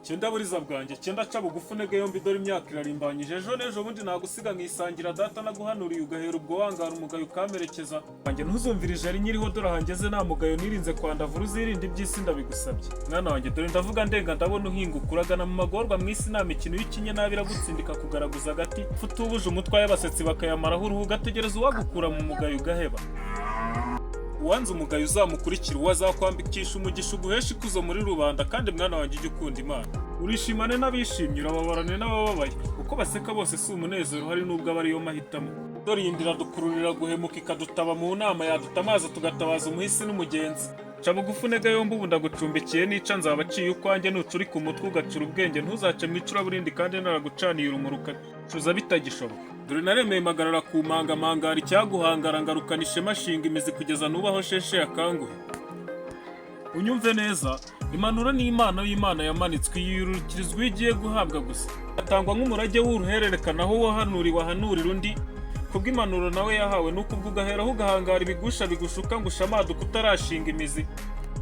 cyenda buriza bwanjye cyenda ca bugufu nege yombi dore imyaka irarimbanyije ejo nejo bundi nagusiga nkisangira data naguhanuriye ugahera ubwo wangara umugayo ukamerekeza wanjye ntuzumvirije ari nyiriho dore hangeze nta mugayo nirinze kwandavura uzirinde iby'isi ndabigusabye mwana wanjye dore ndavuga ndenga ndabona uhinga ukuragana mu magorwa mu isi nta mikino y'ikinye nabi iragutsindika kugaragaza agati futubuje umutwe y'abasetsi bakayamaraho uruhu gategereza uwagukura mu mugayo ugaheba uwanze umugayo uzamukurikira uwo azakwambikisha umugisha uguhesha ikuzo muri rubanda kandi mwana wanjye ujye ukunda Imana urishimane n'abishimye urababarane n'abababaye uko baseka bose si umunezero hari n'ubwo aba ariyo mahitamo dore iyi ndira dukururira guhemuka ikadutaba mu nama yadutamaza tugatabaza umuhisi n'umugenzi ca bugufu nega yombi ubu ndagucumbikiye nica nzaba aciye ukwanjye nucuri ku mutwe ugacura ubwenge ntuzace mu icuraburindi kandi naragucaniye urumuri ukacuza bitagishoboka dore naremeye magarara ku mangamangara icyaguhangara ngarukana ishema shinga imizi kugeza nubaho sheshe yakanguhe unyumve neza impanuro ni impano y'Imana yamanitswe yiyurukirizwa igiye guhabwa gusa atangwa nk'umurage w'uruhererekana aho wahanuriwe ahanurira undi kubw'impanuro nawe yahawe nuko ubwo ugaheraho ugahangara ibigusha bigushuka ngo ushamaduke utarashinga imizi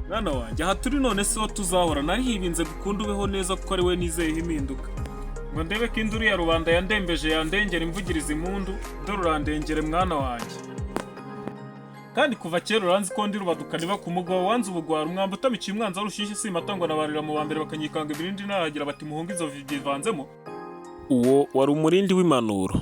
mwana wanjye aha turi none siho tuzahora narihibinze gukunda ubeho neza kuko ari we nizeyeho impinduka ngo ndebe ko induru ya rubanda yandembeje yandengera imvugiriza impundu dore urandengere mwana wanjye kandi kuva kera uranzi ko ndi rubadukana iba ku mugabo wanze ubugwara umwamba utamikiye umwanzi arushyishye simatangwa nabarira mu bambere bakanyikanga ibirindi naragira bati muhunga izo bivanzemo uwo wari umurindi w'impanuro.